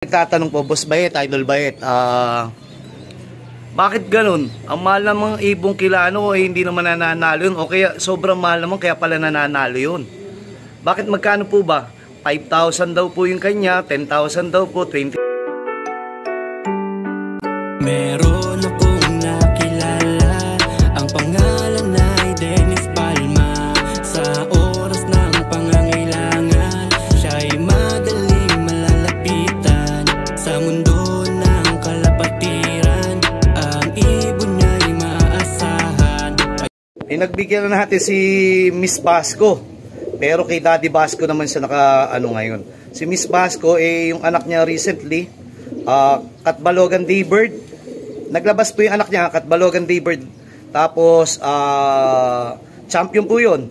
Nagtatanong po, Boss Bayet, Idol Bayet, bakit ganun? Ang mahal ng mga ibong kilano hindi naman nananalo yun, o kaya sobrang mahal naman kaya pala nananalo yun. Bakit magkano po ba? 5,000 daw po yung kanya, 10,000 daw po, 20. Meron akong nakilala, ang pangalan ay Dennis Palma. Sa oras ng pangangailangan, siya'y madaling malalapitan. Sa mundo ng kalapatiran, ang ibon niya'y maaasahan. Nagbigyan na natin si Miss Basco, pero kay Daddy Basco naman siya ngayon. Si Miss Basco, yung anak niya recently, Katbalogan Daybird. Naglabas po yung anak niya, Katbalogan Daybird. Tapos, champion po yun.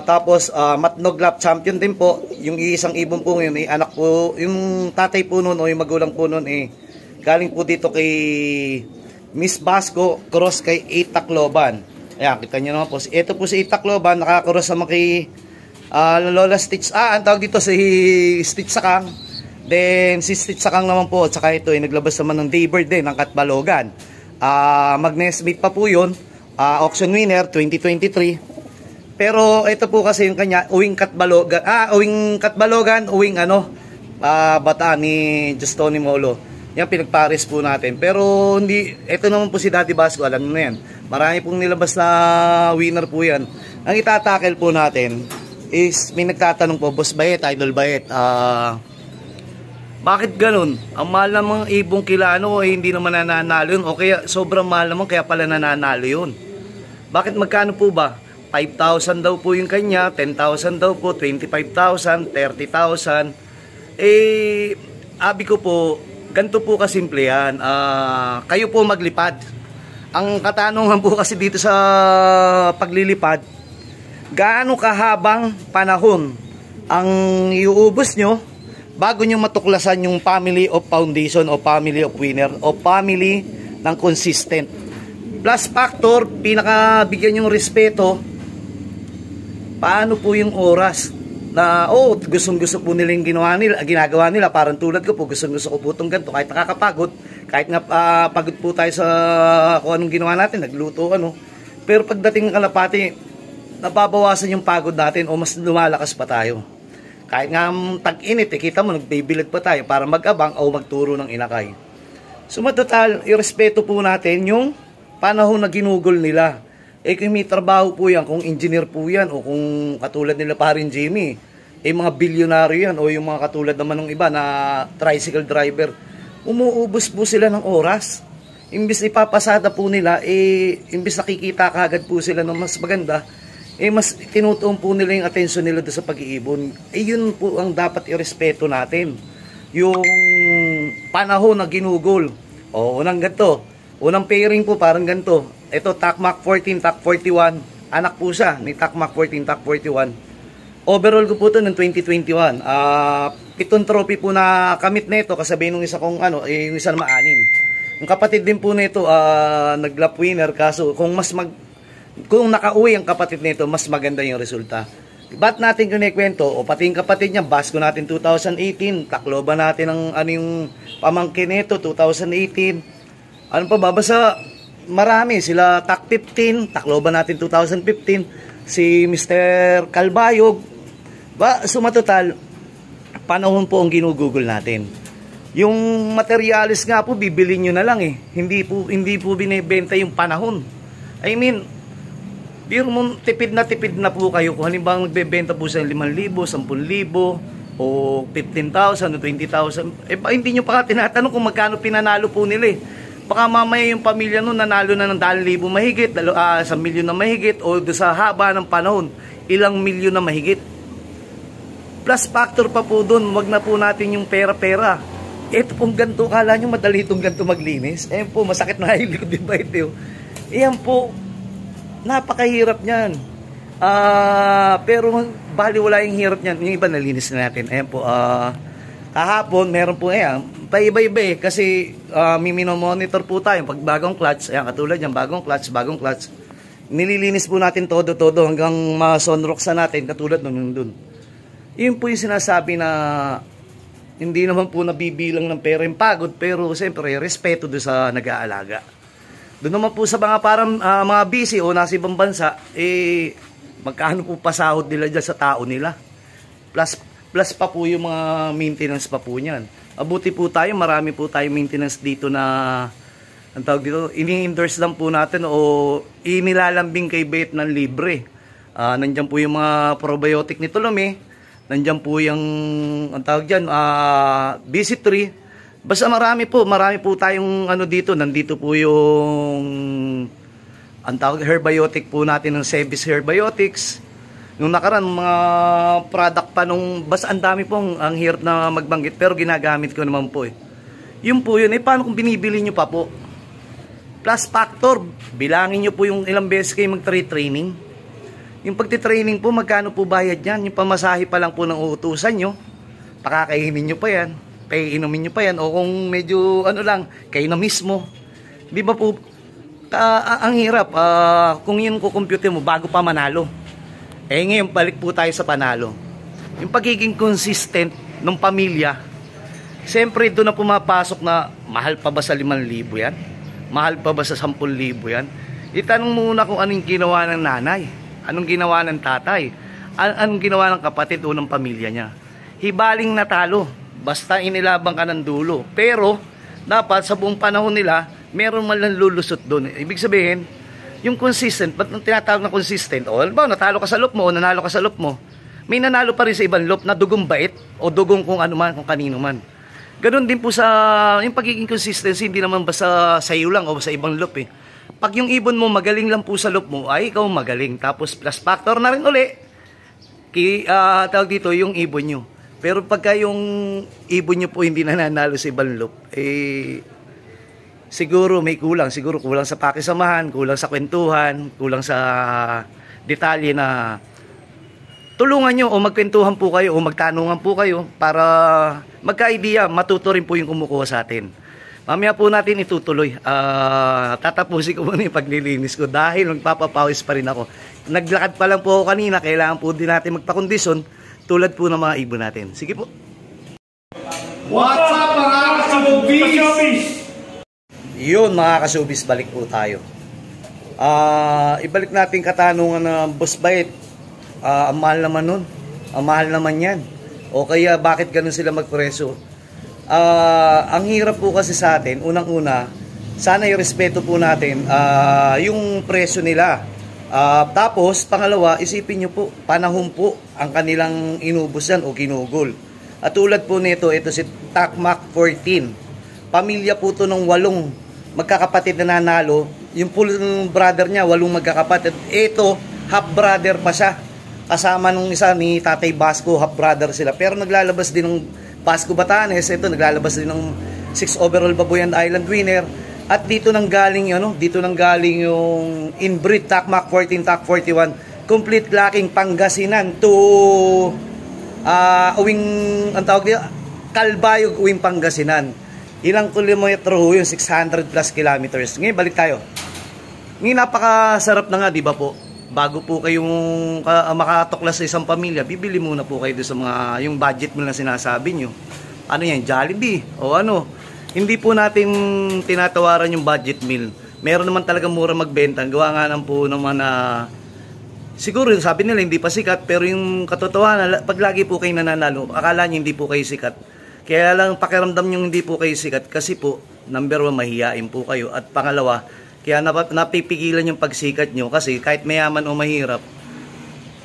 Tapos, Matnog Lap champion din po. Yung isang ibon po yun, anak po, yung tatay po nun, o yung magulang po nun, galing po dito kay Miss Basco, cross kay Tacloban. Ayan, kita nyo naman po. Ito po si Tacloban, nakakross naman kay Lola Stitch. Ang tawag dito si Stitch Sakang. Then, si Stitch Sakang naman po, at saka ito, naglabas naman ng Daybird din, ng Katbalogan. Mag-nestmate pa po yun, auction winner, 2023. Pero, ito po kasi yung kanya, uwing Katbalogan, uwing bata ni Justoni Molo. Yan, pinagpares po natin. Pero, hindi, ito naman po si Daddy Basco, alam nyo na yan. Marami pong nilabas na winner po yan. Ang itatakel po natin is, may nagtatanong po, Boss Bayet, Idol Bayet, bakit ganun? Ang mahal ng mga ibong kilano hindi naman nananalo yun, o kaya sobrang mahal naman kaya pala nananalo yun. Bakit magkano po ba? 5,000 daw po yung kanya, 10,000 daw po, 25,000, 30,000. Abi ko po, ganito po kasimple yan. Kayo po maglipad. Ang katanungan po kasi dito sa paglilipad, gaano kahabang panahon ang iuubos nyo bago nyo matuklasan yung family of foundation o family of winner o family ng consistent. Plus factor, pinakabigyan yung respeto, paano po yung oras na gustong-gusto po nila yung ginagawa nila. Parang tulad ko po, gustong-gusto ko po itong ganito, kahit nakakapagod, kahit nga pagod po tayo sa kung anong ginawa natin, nagluto pero pagdating ng kalapati, nababawasan yung pagod natin o mas lumalakas pa tayo. Kahit nga tag-init, kita mo, nagbibilag pa tayo para mag-abang o magturo ng inakay. So, matotal, irespeto po natin yung panahon na ginugol nila. Kung may trabaho po yan, kung engineer po yan, o kung katulad nila parin Jimmy, mga bilyonaryo yan, o yung mga katulad naman ng iba na tricycle driver, umuubos po sila ng oras. Imbis ipapasada po nila, imbis nakikita kagad po sila ng mas maganda, mas tinutuon po nila yung atensyon nila doon sa pag-iibon. Yun po ang dapat irespeto natin. Yung panahon na ginugol. Unang ganito. Unang pairing po parang ganito. Ito, Takmak 14, Tak 41. Anak po siya ni Takmak 14, Tak 41. Overall ko po ito ng 2021. 7 trophy po na kamit nito kasabihin ng isa kong yung isa na maanim. Yung kapatid din po nito, nag-lap winner. Kaso kung nakauwi ang kapatid nito, mas maganda yung resulta. Ba't natin kinikwento? O pati yung kapatid niya, Basco natin 2018, Tacloban natin yung pamangkin nito 2018. Ano pa ba? Basta marami. Sila Tak 15, Tacloban natin 2015, si Mr. Calbayog. Sumatotal, panahon po ang ginugugol natin. Yung materialis nga po, bibili nyo na lang Hindi po binibenta yung panahon. I mean, tipid na po kayo. Kung halimbawa nagbebenta po sa 5,000, 10,000, o 15,000 o 20,000, hindi nyo pa tinatanong kung magkano pinanalo po nila Baka mamaya yung pamilya nun nanalo na ng 2,000 mahigit, 1 milyon na mahigit, o sa haba ng panahon, ilang milyon na mahigit. Plus factor pa po dun, wag na po natin yung pera-pera. Ito pong ganito, kala nyo madali itong ganito maglinis. Po, masakit na hilig, di ba ito? Po, napakahirap niyan. Pero baliwala yung hirap niyan. Yung iba nalinis na natin. Po, kahapon meron po paiba-iba kasi monitor po tayo pag bagong clutch. Katulad yan, bagong clutch. Nililinis po natin todo hanggang ma-sunrock sa natin katulad nung dun. Yun po yung sinasabi na hindi naman po nabibilang ng pera yung pagod, pero siyempre, respeto doon sa nag-aalaga. Doon naman po sa mga parang mga busy o nasa ibang bansa, magkano po pasahod nila dyan sa tao nila. Plus pa po yung mga maintenance pa po niyan. Abuti po tayo, marami po tayong maintenance dito na, ang tawag dito, ini-endorse lang po natin o inilalambing kay Bet ng libre. Nandiyan po yung mga probiotic ni Tulome. Nandiyan po yung, ang tawag dyan, BC3. Basta marami po tayong ano dito. Nandito po yung, ang tawag, herbiotic po natin ng Sebis Herbiotics. Nung nakaraan, mga product pa nung, basta ang dami pong, ang hirap na magbanggit, pero ginagamit ko naman po Yun po yun, paano kung binibili nyo pa po? Plus factor, bilangin nyo po yung ilang beses kayo mag-training. Yung pagtitraining po, magkano po bayad yan? Yung pamasahe pa lang po ng uutusan nyo, pakakainin nyo pa yan, paiinumin nyo pa yan, o kung medyo ano lang, kayo na mismo. Di ba po, ang hirap, kung yun kukumpute mo bago pa manalo. Ngayon, balik po tayo sa panalo. Yung pagiging consistent ng pamilya, siyempre doon na pumapasok na, mahal pa ba sa 5,000 yan? Mahal pa ba sa 10,000 yan? Itanong muna kung anong ginawa ng nanay. Anong ginawa ng tatay? Anong ginawa ng kapatid o ng pamilya niya? Hibaling natalo. Basta inilabang ka ng dulo. Pero, dapat sa buong panahon nila, meron man lang lulusot doon. Ibig sabihin, yung consistent, ba't nang tinatawag na consistent? O, alam ba, natalo ka sa loop mo o nanalo ka sa loop mo. May nanalo pa rin sa ibang loop na dugong bait o dugong kung ano man, kung kanino man. Ganon din po sa, yung pagiging consistency, hindi naman basta sa iyo lang o sa ibang loop Pag yung ibon mo magaling lang po sa loop mo, ay ikaw magaling. Tapos plus factor na rin uli. Tawag dito yung ibon nyo. Pero pagka yung ibon nyo po hindi nananalo sa ibang loop, siguro may kulang. Siguro kulang sa pakisamahan, kulang sa kwentuhan, kulang sa detalye na tulungan nyo o magkwentuhan po kayo o magtanungan po kayo para magka-idea, matuto rin po yung kumukuha sa atin. Mamaya po natin itutuloy. Tatapusin ko muna yung paglilinis ko dahil magpapapawis pa rin ako. Naglakad pa lang po ako kanina. Kailangan po din natin magpakondisyon tulad po ng mga ibon natin. Sige po. What's up mga kasubis? Yun mga kasubis, balik po tayo. Ibalik natin katanungan na Boss Bait. Ang mahal naman nun. Ang mahal naman yan. O kaya bakit ganun sila magpreso? Ang hirap po kasi sa atin, unang-una, sana i-respeto po natin yung presyo nila. Tapos, pangalawa, isipin nyo po, panahon po ang kanilang inubos yan o kinugol. At tulad po nito, ito si Takmak 14. Pamilya po to ng 8 magkakapatid na nanalo. Yung po brother niya, 8 magkakapatid. Ito, half brother pa siya. Kasama nung isa ni Tatay Basco, half brother sila. Pero naglalabas din ng Basco Batanes, ito naglalabas din ng 6 overall Babuyan Island winner. At dito nang galing yung inbreed Takmak 14, Tak 41, complete lacking Pangasinan to uwing, ang tawag dito, Calbayog uwing Pangasinan. Ilang kilometro ho yun? 600 plus kilometers. Ngayon balik tayo. Ngayon napakasarap na nga, di ba po? Bago po kayong makatuklas sa isang pamilya, bibili muna po kayo sa mga, yung budget mo na sinasabi nyo. Ano yan, Jollibee o ano. Hindi po natin tinatawaran yung budget meal. Meron naman talaga mura magbenta. Gawa nga lang po naman na, siguro sabi nila hindi pa sikat, pero yung katotohanan, pag lagi po kayo nananalo, akala nyo hindi po kayo sikat. Kaya lang pakiramdam nyo hindi po kayo sikat kasi po, number 1, mahihain po kayo. At pangalawa, kaya napipigilan yung pagsikat nyo kasi kahit mayaman o mahirap,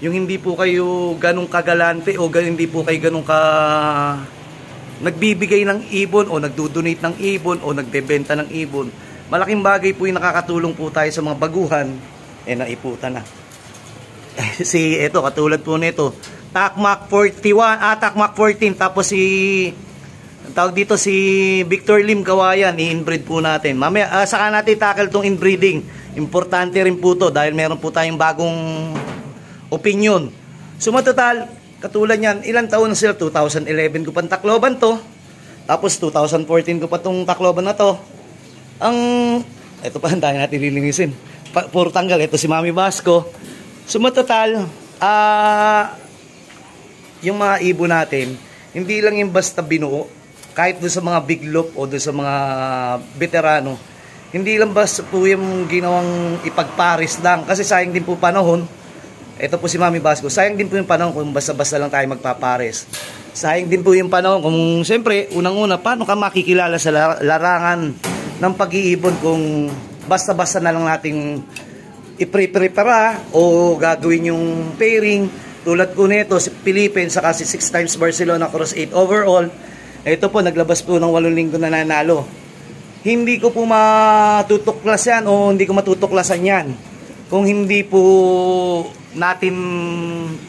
yung hindi po kayo ganong kagalante o hindi po kayo ganong nagbibigay ng ibon o nagdodonate ng ibon o nagbebenta ng ibon. Malaking bagay po yung nakakatulong po tayo sa mga baguhan. Naiputan na. Ito, katulad po nito. Takmak 41, Takmak 14, tapos tawag dito si Victor Lim Kawayan, i-inbreed po natin. Mamaya, saka natin tackle tong inbreeding. Importante rin po to dahil meron po tayong bagong opinion. Sumatotal, katulad yan, ilang taon na sila? 2011 ko pang Tacloban to. Tapos 2014 ko pa tong Tacloban na to. Ito pa, tayo natin lilinisin. Puro tanggal, ito si Mami Basco. Sumatotal, yung mga ibon natin, hindi lang yung basta binuo. kahit doon sa mga big loop o doon sa mga veterano, hindi lang basta po yung ginawang ipagparis lang. Kasi sayang din po panahon. Ito po si Mami Basco. Sayang din po yung panahon kung basta-basta lang tayo magpapares. Sayang din po yung panahon kung siyempre, unang-una, paano ka makikilala sa larangan ng pag-iibon kung basta-basta na lang nating i-prepara o gagawin yung pairing. Tulad po nito, si Philippines, saka si 6 times Barcelona Cross 8 overall. Ito po, naglabas po ng 8 linggo na nanalo. Hindi ko po matutuklas yan o hindi ko matutuklasan yan kung hindi po natin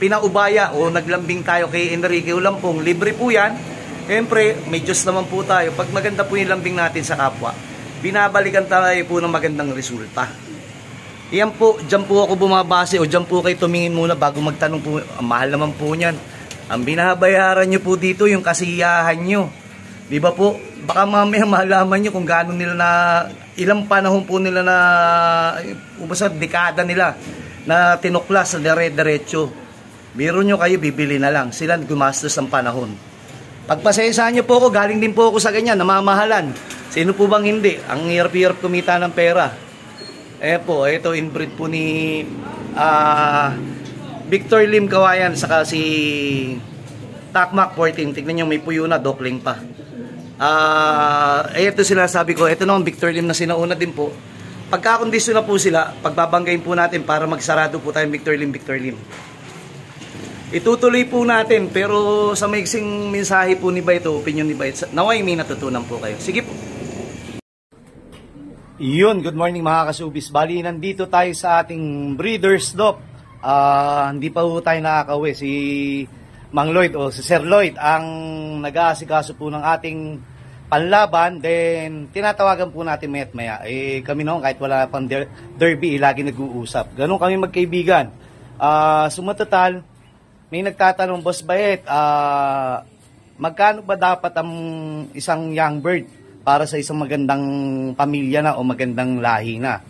pinaubaya o naglambing tayo kay Enrique Ulampong. Libre po yan. Siyempre, may Diyos naman po tayo. Pag maganda po yung lambing natin sa kapwa, binabalikan tayo po ng magandang resulta. Yan po, dyan po ako bumabase o dyan po kayo tumingin muna bago magtanong po. Ang mahal naman po niyan. Ang binabayaran nyo po dito yung kasiyahan nyo. Di ba po? Baka mamaya malaman nyo kung gaano nila na, ilang panahon po nila na, ubasa, dekada nila na tinuklas sa dire-diretso. Biro nyo kayo, bibili na lang. Sila gumastos ng panahon. Pagpasensyahan nyo po ako, galing din po ako sa ganyan, namamahalan. Sino po bang hindi? Ang hirap-hirap kumita ng pera. Po, ito inbreed po ni Victor Lim Kawayan, saka si Takmak 14. Tignan nyo, may puyo na, dokling pa. Ito sila sabi ko, ito naman Victor Lim na sinauna din po. Pagkakondisyon na po sila, pagbabanggain po natin para magsarado po tayong Victor Lim. Itutuloy po natin, pero sa maiksing mensahe po ni Bayto, opinion ni Bayto, naway may natutunan po kayo. Sige po. Yun, good morning mga kasubis. Bali, nandito tayo sa ating breeder's dop. Hindi pa po tayo nakakauwi. Si Mang Lloyd o si Sir Lloyd ang nag-aasikaso po ng ating panlaban. Then, tinatawagan po natin maya't maya. Kami noon, kahit wala pang derby, lagi nag-uusap. Ganun kami magkaibigan. Sumatotal, may nagtatanong, Boss Bayet, magkano ba dapat ang isang young bird para sa isang magandang pamilya na o magandang lahi na?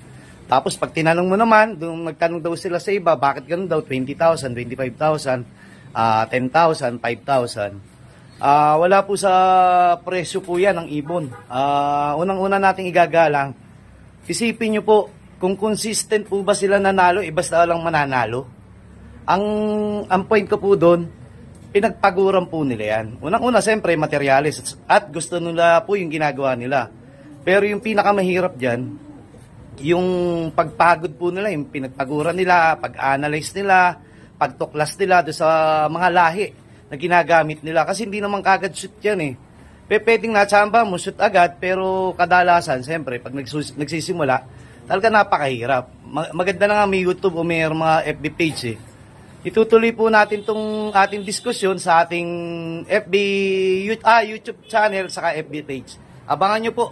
Tapos pag tinanong mo naman, magtanong daw sila sa iba, bakit ganun daw, 20,000, 25,000, 10,000, 5,000. Wala po sa presyo po yan ang ibon. Unang-una nating igagalang, isipin nyo po, kung consistent po ba sila nanalo, basta lang mananalo. Ang point ko po doon, pinagpaguran po nila yan. Unang-una, siyempre, materialis at gusto nila po yung ginagawa nila. Pero yung pinakamahirap dyan, yung pagpagod po nila, yung pinagpaguran nila, pag-analyze nila, pagtuklas nila doon sa mga lahi na ginagamit nila. Kasi hindi naman kagad shoot yan eh. Pwedeng natsamba mo, shoot agad, pero kadalasan, siyempre, pag nagsisimula, talaga napakahirap. Maganda na nga may YouTube o may mga FB page eh. Itutuloy po natin tong ating diskusyon sa ating YouTube channel saka FB page. Abangan nyo po.